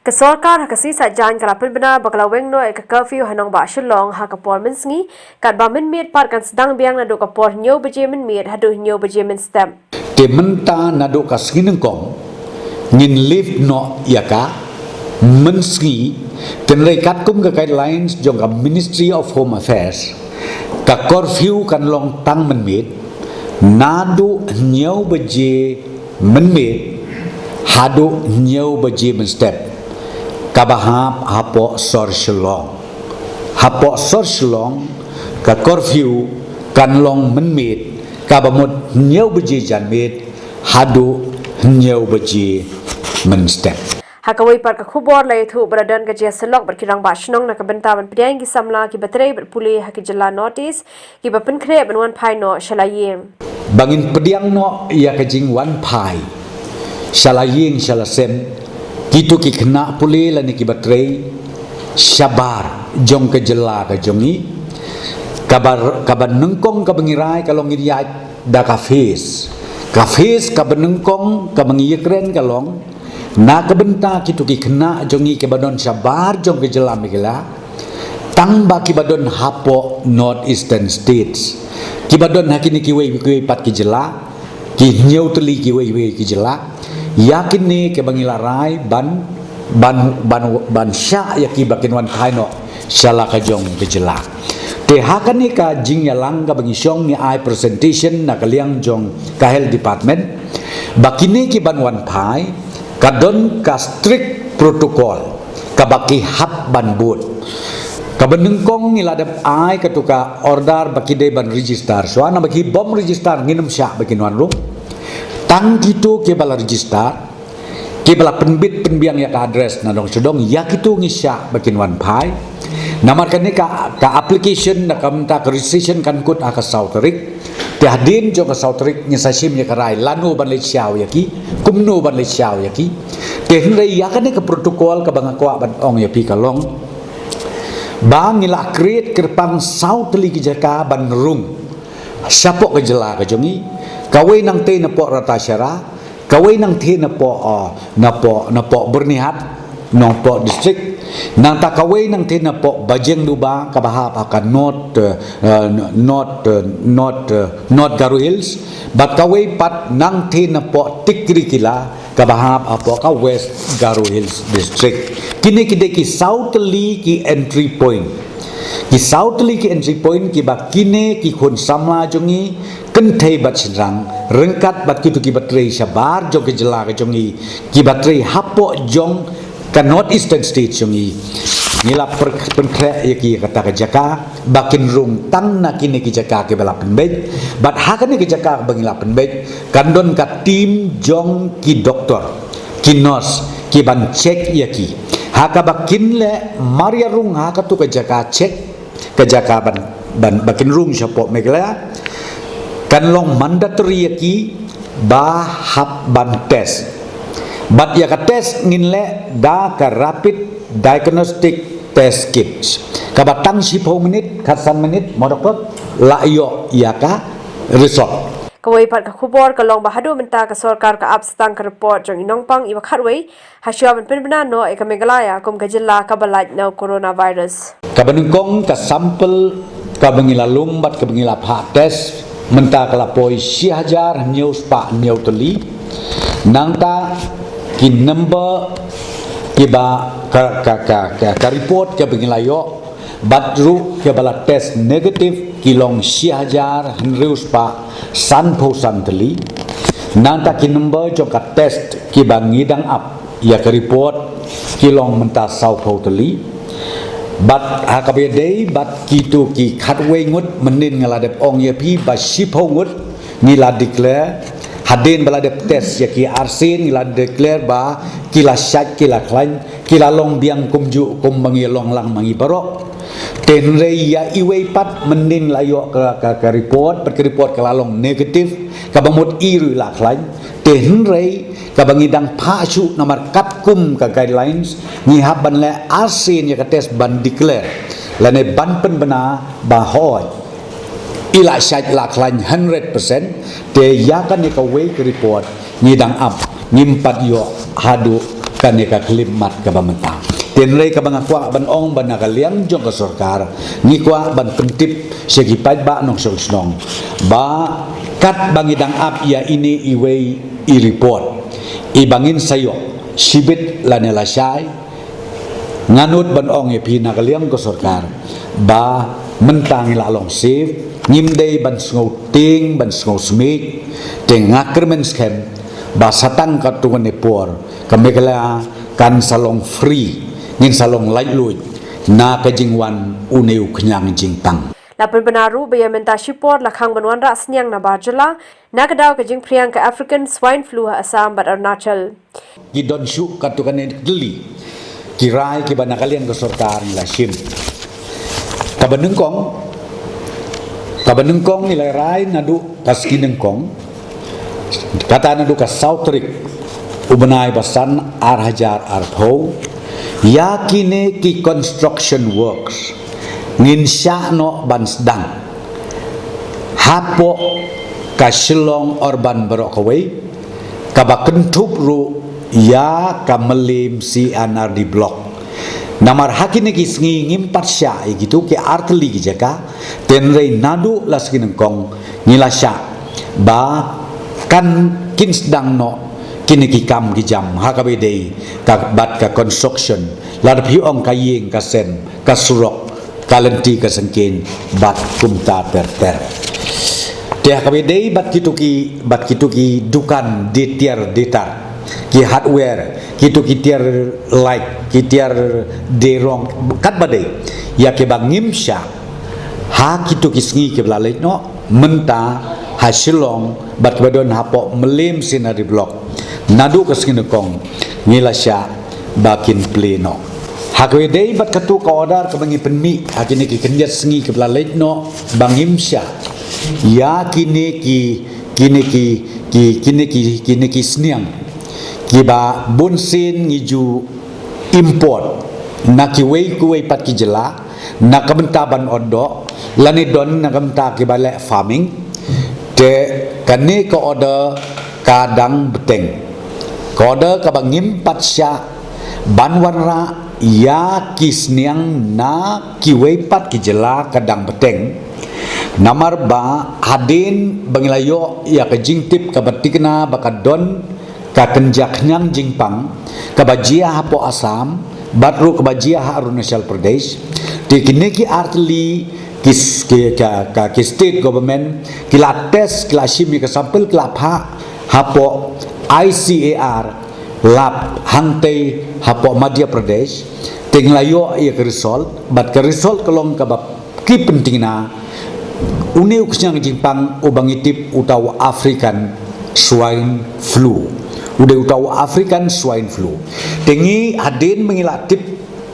Kesorkar kasi sa jan kalapin bena bakalaweng no e curfew hanong ba shilong ha kapor minsngi kat ba min miet par kan sedang biang na do kapor nyo beje min miet hadu nyo beje min stem. Te menta na do ka skineng kong ngin live no yaka mensngi tenrei kat kum ka guidelines jong ka Ministry of Home Affairs ka curfew kan long tang men miet na do nyo beje min miet hadu nyo beje min stem. Kabahap hapo sor shlong ka curfew kan long menmit kabamut nyau beje janmit hadu nyau beje menstep Hakawai par ka khubor lai thu beradan ka jes selok berkirang ba shnong na ka bentaban priang ki samla ki batrei berpuli haki jela notice ki bapen kre benwan phai no shalayim bangin pediang no ya ka jing wan phai shalaying shalasem Kitu ki kena pulih lani ki batrei sabar jong ke jela ke jongi kabar nengkong ka bengirai kalong ngiriat da kafes ka benengkong ka bengiyekren kalong na kebenta kitu ki kena jongi ke badon sabar jong ke jela mikela tang ba ki badon hapo North Eastern States ki badon hakini ki wei pat ki jela ki nyau teli ki wei ki jela yakin ni ke bangilarai ban sya yaki bakin wan kaino syala ka jong ke jela te hakan ni ka jing yalang ka bangisyong ni ai presentation na kaliang jong ka health department bakini ki ban wan pai kadon ka strict protocol ka baki hap ban bud ka benengkong ni ladap ai katuka order baki de ban register so ana baki bom register nginum sya bakin wan rum tang gitu ke bala register ke bala penbit penbiang ya ka address na dong sedong ya gitu ngisya bakin wan pai namar kan ni ka application na kamta ka registration kan kut aka sauterik te hadin jo ka sauterik ni sasim ya karai lanu ban le siaw yaki kumno ban le siaw yaki te hendai ya kan ni ka protokol ka bangakwa ban ong ya pi kalong bang ila create kerpang sauteli ki jaka ban rung sapok ke jela ka jongi kawai nang te na po rata syara kawai nang te na po bernihat nang po district nang ta kawai nang te na po bajeng duba kabahap akan not Garo Hills bat kawai pat nang te na po tikri kila kabahap apo ka West Garo Hills district kini ki southly ki entry point ki southly ki entry point ki bakine ki khon samla jongi kenthei bat sinrang rengkat bat kitu ki batrei sabar jong ke jela ke jongi ki batrei hapo jong ka North Eastern State jongi nila penkre yaki kata ke jaka bakin rung tang na kini ki jaka ke bala penbej bat hakane ki jaka bangila penbej kandon ka tim jong ki doktor ki nurse ki ban check yaki haka bakin le Maria rung haka tu ke jaka check ke jaka ban bakin rung siapa megala kan long mandatory yaki ba hap ban test bat ya ka test ngin le da ka rapid diagnostic test kits ka batang 10 minit khasan menit modok la yo ya ka result Kawai pat ka khubor ka long bahadu menta ka sorkar ka abstang ka report jong inongpang iwa khatwei hasya ban pinbena no e ka megalaya kum ka jilla ka balaj no coronavirus ka benengkong ka sampel ka bengilalum bat ka bengila pha test menta ka lapoi 1000 news pa new teli nang ta ki number ki ba ka report ka bengilayo batru ke bala test negatif kilong 1000 news pa san pho san teli nang ta ki number jo ka test ki bangidang up ya ka report kilong menta sau pho teli bat hakabede bat kitu ki khatwei ngut menin ngaladep ong ye pi ba shipho ngut nila declare hadin bala dep test ya ki arsin nila declare ba kila syak kila klan kila long biang kumju kum mangi long lang mangi barok tenre ya iwei pat menin layo ka report per report kalalong negatif kabamut iru la klan tenre kabangidang phasu nomor katkum ka guidelines ni haban le arsin ya ka test ban declare lane ban pen bena bahoy ila syaj la klan 100% te ya kan ni ka wei ke report ni dang up ngimpat yo hadu kaneka klimat ka bamenta tenrei ka bangakwa ban ong ban nakaliang jong ka sarkar ngikwa ban pentip segi ba nong song ba kat bangidang ap ya ini iwei i report ibangin sayo sibit lanela syai nganut ban ong epi nakaliang ka sarkar ba mentang ilalong save ngimdei ban sngau ting ban sngau smik teng ngakremen scam ba satang ka tungan nepor kamekala kan salong free ngin salong light lui na ka jingwan uneu knyang jingtang Lapun benaru bayamenta shipor lakhang banwan ra sniang na barjala nakadaw ka jing priang ka African swine flu ha Assam bat Arunachal gidon syu ka tukan geli kirai ki banakalian ka sarkar la sim kabanengkong nilai rai nadu kaskinengkong kata nadu ka sautrik ubenai basan arhajar artho yakine ki construction works ngin syakno ban sedang hapo ka Shillong urban Brockway ka bakentup ru ya ka melim si anardi block namar hakine ki sngi ngimpat sya gitu ke artli ki jaka tenrei nadu laskinengkong ngilasya ba kan kin sedang no kini ki kam ki jam hakabedei ka bat ka construction lar piong ka ying ka sen ka surok kalenti ka sengkin bat kumta terter te hakabedei bat kituki dukan di tiar detar ki hardware ki tiar light ki tiar derong kat badai ya ke bangim sya ha kituki sngi ke blalek no menta Shillong bat badon hapo melim sinari blok nadu keskinekong ngilasya bakin pleno hakwedei bat katu ka order ka bangi penmi hakini ki kenjat sengi ke blalek no bangimsya ya kini ki sniang ki ba bunsin ngiju import na ki wei kuwei pat ki jela na kamentaban odo lani don na kamta ki bale farming te kani ko order kadang beteng ko order ka bangim patsya banwarra ya kisniang na kiwei pat kijela kadang beteng namar ba hadin bangilayo ya ka jingtip ka batikna bakadon ka kenjaknyang jingpang ka bajia hapo Assam batru ka bajia Arunachal Pradesh tikini ki artli kis ka state government kila test kila shimi ka sampel kila pha hapo ICAR lab hangtei hapo Madhya Pradesh tinglayo ia ke result bat ke result kolong ka ki pentingna uneu ksyang jingpang ubangitip utaw African swine flu utaw African swine flu tingi hadin mengilatip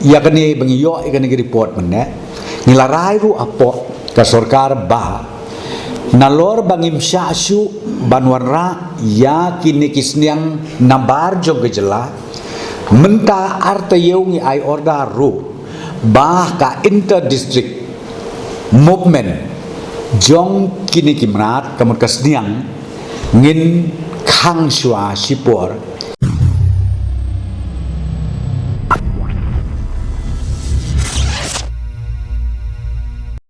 ya kani bangiyo ikani report menne nilarai ru apo ka sarkar ba nalor bangim syasyu banwarra ya kini kisniang nabar jong kejela menta artayeu ngi ai order ru bah ka inter district movement jong kini kimrat kamut kasniang ngin khang shwa sipor